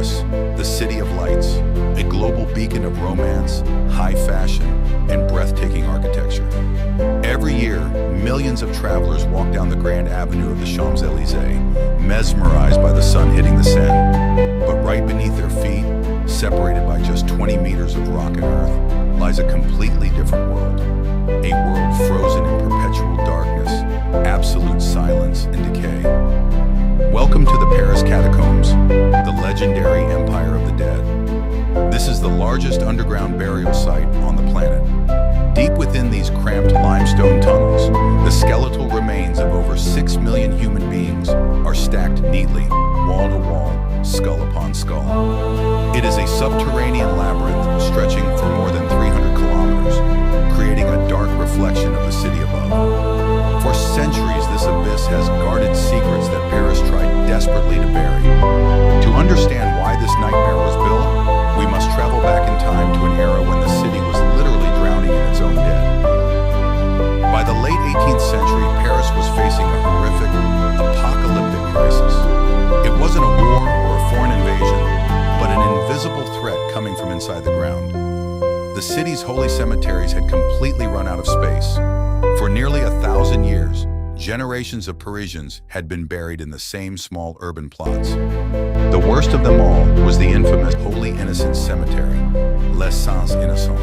Paris, the City of Lights, a global beacon of romance, high fashion, and breathtaking architecture. Every year, millions of travelers walk down the Grand Avenue of the Champs-Élysées, mesmerized by the sun hitting the Seine. But right beneath their feet, separated by just 20 meters of rock and earth, lies a completely different world. A world frozen in perpetual darkness, absolute silence, and decay. Welcome to the Paris Catacombs, the legendary Empire of the Dead. This is the largest underground burial site on the planet. Deep within these cramped limestone tunnels, the skeletal remains of over 6 million human beings are stacked neatly, wall to wall, skull upon skull. It is a subterranean labyrinth stretching for more than 300 kilometers, creating a dark reflection of the city above. For centuries, this abyss has guarded secrets that Paris tried desperately to bury. To understand why this nightmare was built, we must travel back in time to an era when the city was literally drowning in its own dead. By the late 18th century, Paris was facing a horrific, apocalyptic crisis. It wasn't a war or a foreign invasion, but an invisible threat coming from inside the ground. The city's holy cemeteries had completely run out of space. For nearly 1,000 years, generations of Parisians had been buried in the same small urban plots. The worst of them all was the infamous Holy Innocents Cemetery, Les Saints Innocents.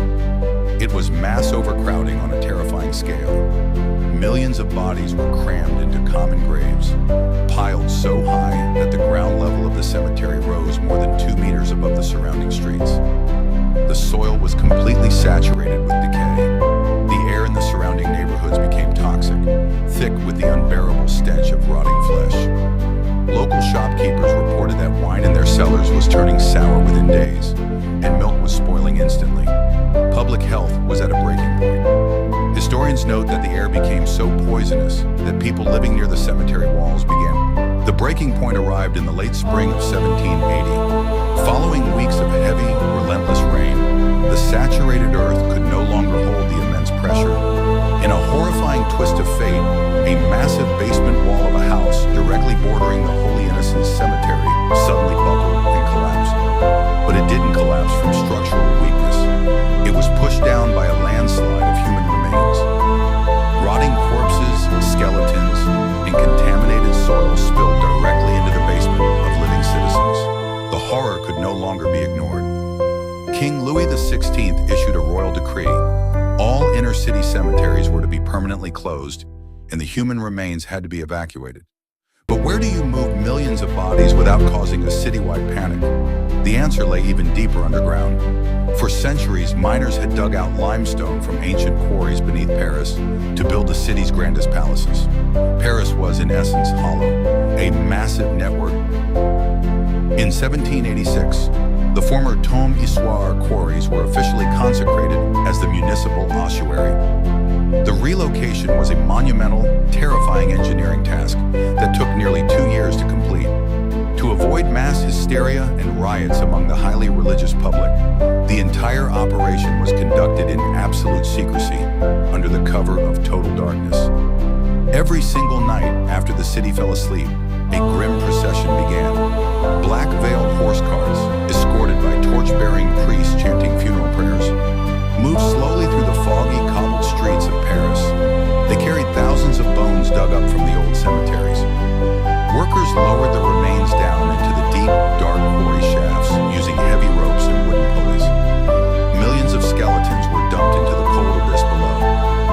It was mass overcrowding on a terrifying scale. Millions of bodies were crammed into common graves, piled so high that the ground level of the cemetery rose more than 2 meters above the surrounding streets. The soil was completely saturated with decay. The air in the surrounding neighborhoods became toxic, thick with the unbearable stench of rotting flesh. Local shopkeepers reported that wine in their cellars was turning sour within days, and milk was spoiling instantly. Public health was at a breaking point. Historians note that the air became so poisonous that people living near the cemetery walls began. The breaking point arrived in the late spring of 1780. Following weeks of heavy, relentless rain, the saturated earth could no longer hold the immense pressure. In a horrifying twist of fate, a massive basement wall of a house directly bordering the Holy Innocents Cemetery suddenly buckled and collapsed. But it didn't collapse from structural weakness. It was pushed down by a landslide of human remains. Rotting corpses, skeletons, and contaminated soil spilled directly into the basement of living citizens. The horror could no longer be ignored. King Louis XVI issued a royal decree. All inner-city cemeteries were to be permanently closed, and the human remains had to be evacuated. But where do you move millions of bodies without causing a citywide panic? The answer lay even deeper underground. For centuries, miners had dug out limestone from ancient quarries beneath Paris to build the city's grandest palaces. Paris was, in essence, hollow, a massive network. In 1786, the former Tombe Issoire quarries were officially consecrated as the municipal ossuary. The relocation was a monumental, terrifying engineering task that took nearly 2 years to complete. To avoid mass hysteria and riots among the highly religious public, the entire operation was conducted in absolute secrecy, under the cover of total darkness. Every single night after the city fell asleep, a grim procession began. Black-veiled horse carts, escorted by torch-bearing priests chanting funeral prayers, moved slowly through the foggy, cobbled streets of Paris. They carried thousands of bones dug up from the old cemeteries. Workers lowered the remains down into the deep, dark quarry shafts using heavy ropes and wooden pulleys. Millions of skeletons were dumped into the cold abyss below,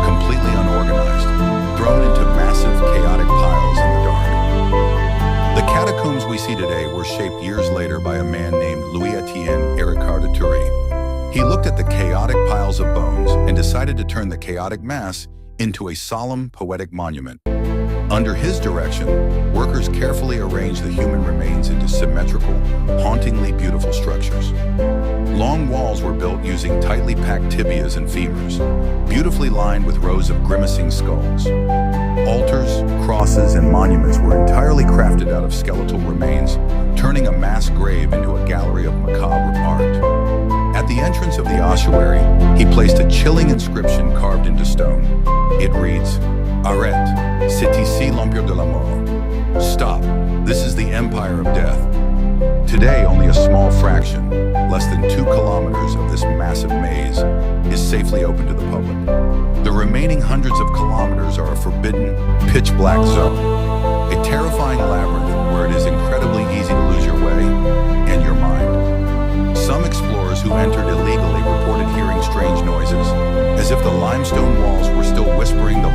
completely unorganized, thrown into massive, chaotic piles in the dark. The catacombs we see today were shaped years later by a man named Louis-Étienne Éricard de Thury. He looked at the chaotic piles of bones and decided to turn the chaotic mass into a solemn, poetic monument. Under his direction, workers carefully arranged the human remains into symmetrical, hauntingly beautiful structures. Long walls were built using tightly packed tibias and femurs, beautifully lined with rows of grimacing skulls. Altars, crosses, and monuments were entirely crafted out of skeletal remains, turning a mass grave into a gallery of macabre art. At the entrance of the ossuary, he placed a chilling inscription carved into stone. It reads, "Arrête, c'est ici l'empire de la mort." Stop, this is the empire of death. Today, only a small fraction, less than 2 kilometers of this massive maze, is safely open to the public. The remaining hundreds of kilometers are a forbidden, pitch-black zone, a terrifying labyrinth where it is incredibly easy to lose your way and your mind. Some explorers who entered illegally reported hearing strange noises, as if the limestone walls were still whispering the